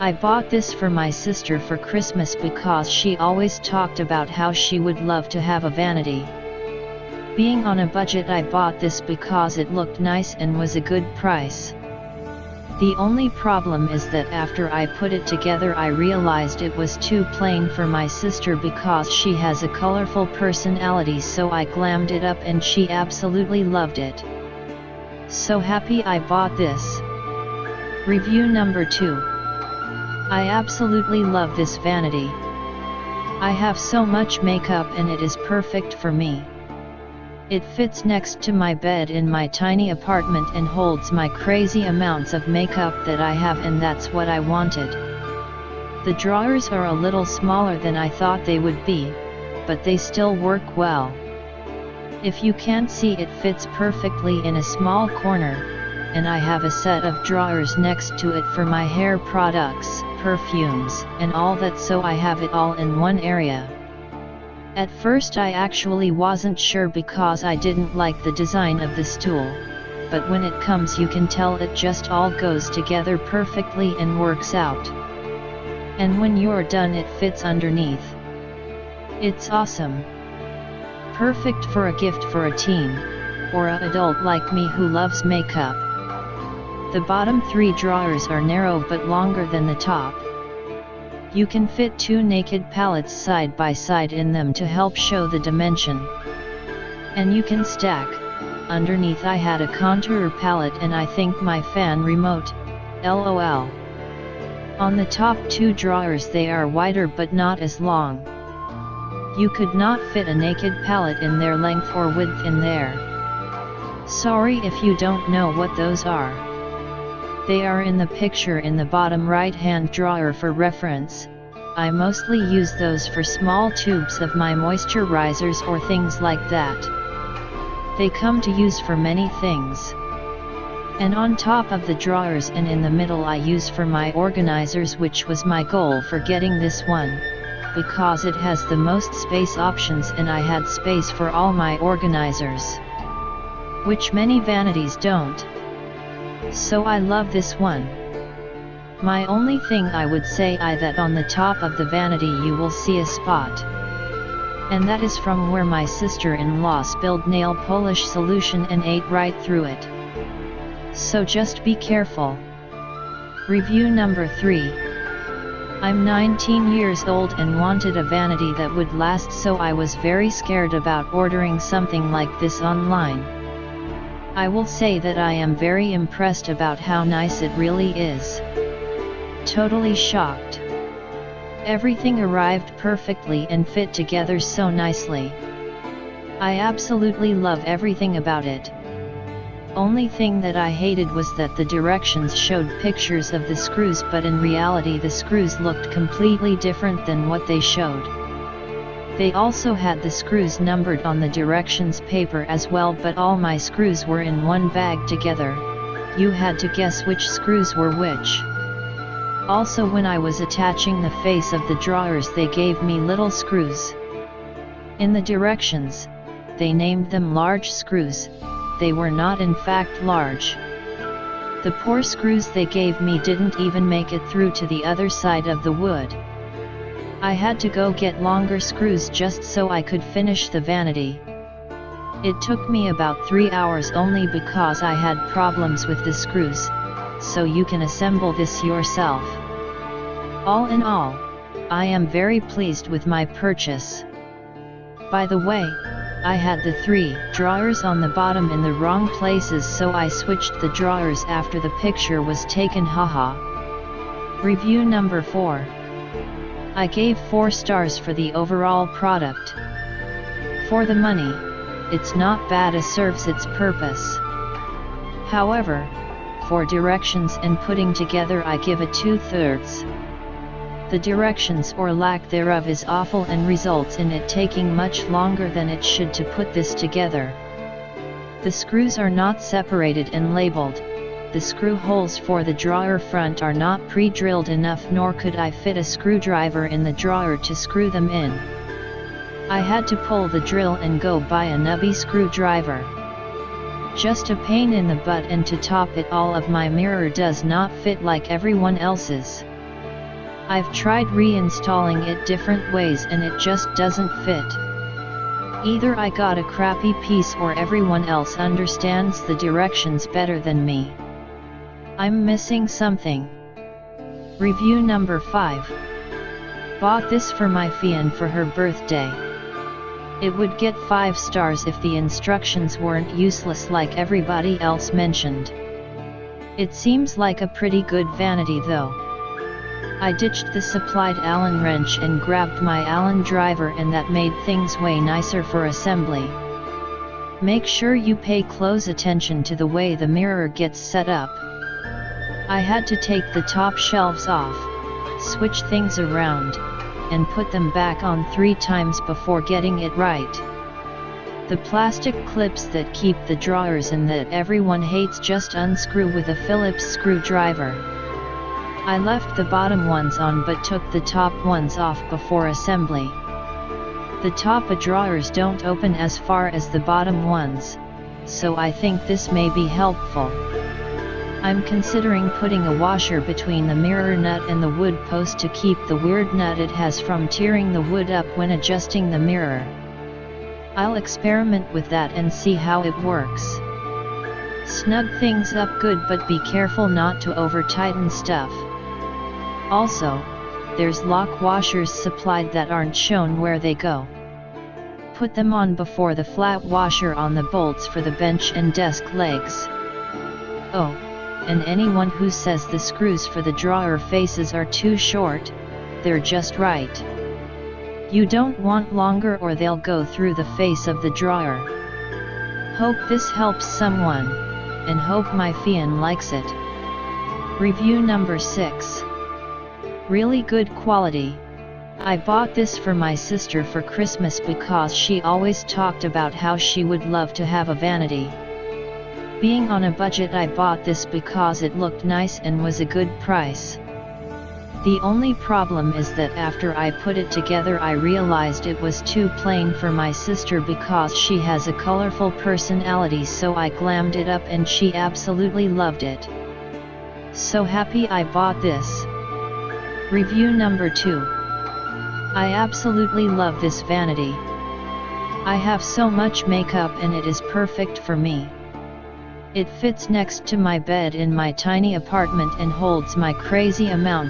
I bought this for my sister for Christmas because she always talked about how she would love to have a vanity. Being on a budget, I bought this because it looked nice and was a good price. The only problem is that after I put it together I realized it was too plain for my sister because she has a colorful personality, so I glammed it up and she absolutely loved it. So happy I bought this. Review number 2. I absolutely love this vanity. I have so much makeup and it is perfect for me. It fits next to my bed in my tiny apartment and holds my crazy amounts of makeup that I have, and that's what I wanted. The drawers are a little smaller than I thought they would be, but they still work well. If you can't see, it fits perfectly in a small corner, and I have a set of drawers next to it for my hair products, perfumes, and all that, so I have it all in one area. At first I actually wasn't sure because I didn't like the design of the stool, but when it comes you can tell it just all goes together perfectly and works out. And when you're done it fits underneath. It's awesome. Perfect for a gift for a teen, or an adult like me who loves makeup. The bottom 3 drawers are narrow but longer than the top. You can fit 2 naked palettes side by side in them to help show the dimension. And you can stack. Underneath I had a contour palette and I think my fan remote, lol. On the top 2 drawers they are wider but not as long. You could not fit a naked palette in their length or width in there. Sorry if you don't know what those are. They are in the picture in the bottom right hand drawer for reference. I mostly use those for small tubes of my moisturizers or things like that. They come to use for many things. And on top of the drawers and in the middle I use for my organizers, which was my goal for getting this one, because it has the most space options and I had space for all my organizers, which many vanities don't. So I love this one. My only thing I would say is that on the top of the vanity you will see a spot. And that is from where my sister-in-law spilled nail polish solution and ate right through it. So just be careful. Review number 3. I'm 19 years old and wanted a vanity that would last, so I was very scared about ordering something like this online. I will say that I am very impressed about how nice it really is. Totally shocked. Everything arrived perfectly and fit together so nicely. I absolutely love everything about it. Only thing that I hated was that the directions showed pictures of the screws, but in reality the screws looked completely different than what they showed. They also had the screws numbered on the directions paper as well, but all my screws were in one bag together. You had to guess which screws were which. Also, when I was attaching the face of the drawers they gave me little screws. In the directions, they named them large screws. They were not in fact large. The poor screws they gave me didn't even make it through to the other side of the wood. I had to go get longer screws just so I could finish the vanity. It took me about 3 hours only because I had problems with the screws, so you can assemble this yourself. All in all, I am very pleased with my purchase. By the way, I had the 3 drawers on the bottom in the wrong places, so I switched the drawers after the picture was taken, haha. Review number 4. I gave 4 stars for the overall product. For the money, it's not bad, it serves its purpose. However, for directions and putting together I give it 2/3. The directions or lack thereof is awful and results in it taking much longer than it should to put this together. The screws are not separated and labeled. The screw holes for the drawer front are not pre-drilled enough, nor could I fit a screwdriver in the drawer to screw them in. I had to pull the drill and go buy a nubby screwdriver. Just a pain in the butt, and to top it all of my mirror does not fit like everyone else's. I've tried reinstalling it different ways and it just doesn't fit. Either I got a crappy piece or everyone else understands the directions better than me. I'm missing something. Review number 5. Bought this for my Fian for her birthday. It would get 5 stars if the instructions weren't useless like everybody else mentioned. It seems like a pretty good vanity though. I ditched the supplied Allen wrench and grabbed my Allen driver, and that made things way nicer for assembly. Make sure you pay close attention to the way the mirror gets set up. I had to take the top shelves off, switch things around, and put them back on 3 times before getting it right. The plastic clips that keep the drawers in that everyone hates just unscrew with a Phillips screwdriver. I left the bottom ones on but took the top ones off before assembly. The top drawers don't open as far as the bottom ones, so I think this may be helpful. I'm considering putting a washer between the mirror nut and the wood post to keep the weird nut it has from tearing the wood up when adjusting the mirror. I'll experiment with that and see how it works. Snug things up good, but be careful not to over-tighten stuff. Also, there's lock washers supplied that aren't shown where they go. Put them on before the flat washer on the bolts for the bench and desk legs. Oh, and anyone who says the screws for the drawer faces are too short, they're just right. You don't want longer or they'll go through the face of the drawer. Hope this helps someone, and hope my Fian likes it. Review number 6. Really good quality. I bought this for my sister for Christmas because she always talked about how she would love to have a vanity. Being on a budget, I bought this because it looked nice and was a good price. The only problem is that after I put it together I realized it was too plain for my sister because she has a colorful personality, so I glammed it up and she absolutely loved it. So happy I bought this. Review number 2. I absolutely love this vanity. I have so much makeup and it is perfect for me. It fits next to my bed in my tiny apartment and holds my crazy amount